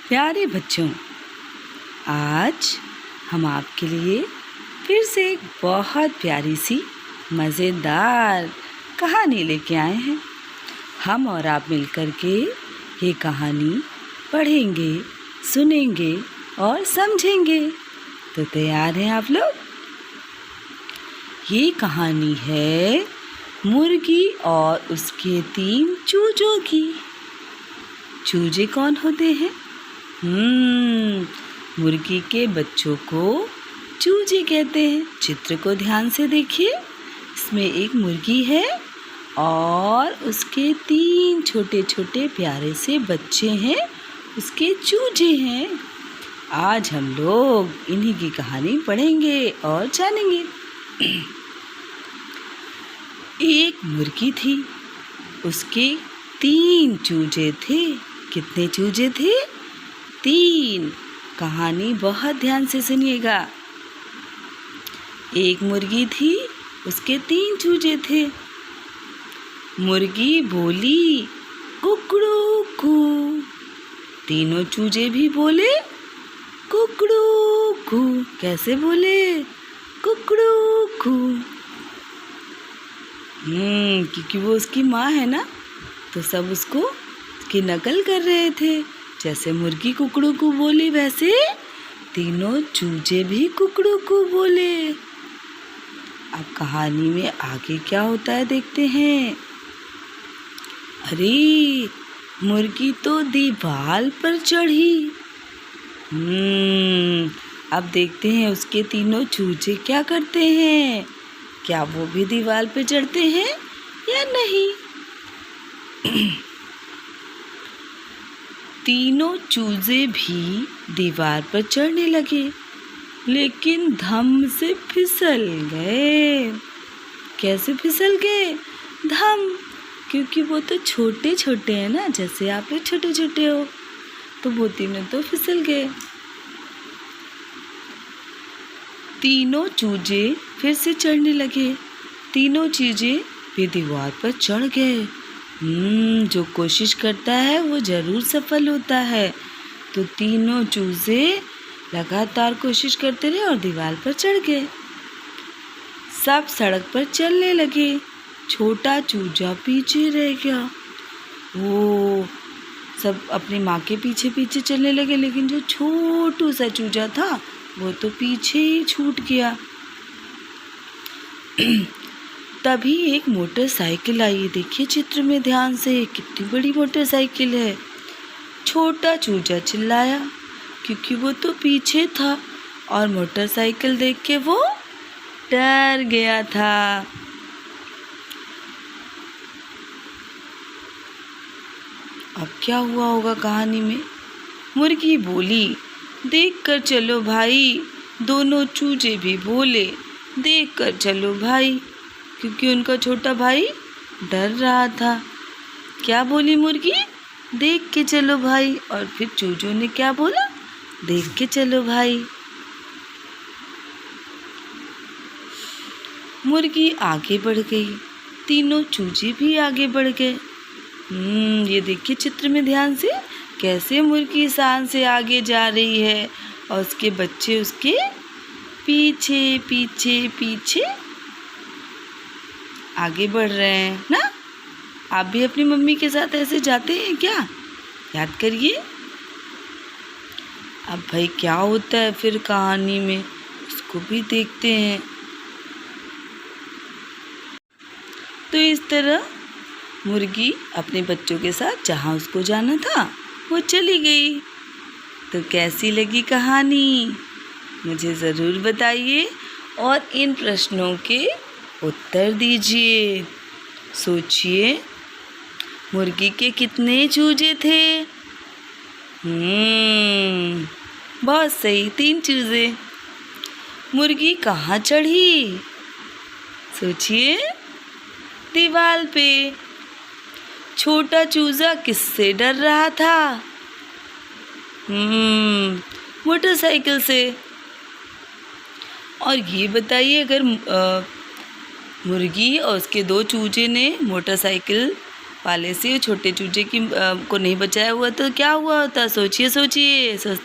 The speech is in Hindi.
प्यारे बच्चों, आज हम आपके लिए फिर से एक बहुत प्यारी सी मज़ेदार कहानी लेके आए हैं। हम और आप मिलकर के ये कहानी पढ़ेंगे, सुनेंगे और समझेंगे। तो तैयार हैं आप लोग? ये कहानी है मुर्गी और उसके 3 चूजों की। चूजे कौन होते हैं? मुर्गी के बच्चों को चूजे कहते हैं। चित्र को ध्यान से देखिए। इसमें एक मुर्गी है और उसके 3 छोटे छोटे प्यारे से बच्चे हैं, उसके चूजे हैं। आज हम लोग इन्हीं की कहानी पढ़ेंगे और जानेंगे। एक मुर्गी थी, उसके 3 चूजे थे। कितने चूजे थे? 3। कहानी बहुत ध्यान से सुनिएगा। एक मुर्गी थी, उसके 3 चूजे थे। मुर्गी बोली कुकड़ू कू। तीनों चूजे भी बोले कुकड़ू कू। कैसे बोले? कुकड़ू कू। क्योंकि वो उसकी माँ है ना, तो सब उसकी नकल कर रहे थे। जैसे मुर्गी कुकड़ू को बोली, वैसे तीनों चूजे भी कुकड़ू को बोले। अब कहानी में आगे क्या होता है देखते हैं। अरे, मुर्गी तो दीवार पर चढ़ी। अब देखते हैं उसके तीनों चूजे क्या करते हैं। क्या वो भी दीवार पे चढ़ते हैं या नहीं? तीनों चूजे भी दीवार पर चढ़ने लगे, लेकिन धम से फिसल गए। कैसे फिसल गए? धम, क्योंकि वो तो छोटे छोटे हैं ना, जैसे आप लोग छोटे छोटे हो, तो वो तीनों तो फिसल गए। तीनों चूजे फिर से चढ़ने लगे। तीनों चूजे भी दीवार पर चढ़ गए। जो कोशिश करता है वो ज़रूर सफल होता है। तो तीनों चूजे लगातार कोशिश करते रहे और दीवार पर चढ़ गए। सब सड़क पर चलने लगे। छोटा चूजा पीछे रह गया। वो सब अपनी माँ के पीछे पीछे चलने लगे, लेकिन जो छोटू सा चूजा था वो तो पीछे ही छूट गया। तभी एक मोटरसाइकिल आई। देखिए चित्र में ध्यान से, कितनी बड़ी मोटरसाइकिल है। छोटा चूजा चिल्लाया, क्योंकि वो तो पीछे था और मोटरसाइकिल देख के वो डर गया था। अब क्या हुआ होगा कहानी में? मुर्गी बोली, देख कर चलो भाई। दोनों चूजे भी बोले, देख कर चलो भाई, क्योंकि उनका छोटा भाई डर रहा था। क्या बोली मुर्गी? देख के चलो भाई। और फिर चूजों ने क्या बोला? देख के चलो भाई। मुर्गी आगे बढ़ गई, तीनों चूजे भी आगे बढ़ गए। ये देखिए चित्र में ध्यान से, कैसे मुर्गी शान से आगे जा रही है और उसके बच्चे उसके पीछे पीछे पीछे आगे बढ़ रहे हैं ना। आप भी अपनी मम्मी के साथ ऐसे जाते हैं क्या? याद करिए। अब भाई क्या होता है फिर कहानी में, उसको भी देखते हैं। तो इस तरह मुर्गी अपने बच्चों के साथ जहाँ उसको जाना था वो चली गई। तो कैसी लगी कहानी? मुझे ज़रूर बताइए और इन प्रश्नों के उत्तर दीजिए। सोचिए, मुर्गी के कितने चूजे थे? बहुत सही, 3 चूजे। मुर्गी कहाँ चढ़ी? सोचिए, दीवार पे। छोटा चूजा किससे डर रहा था? मोटरसाइकिल से। और ये बताइए, अगर मुर्गी और उसके 2 चूजे ने मोटरसाइकिल पाले से छोटे चूजे को नहीं बचाया हुआ तो क्या हुआ होता? सोचिए सोचिए।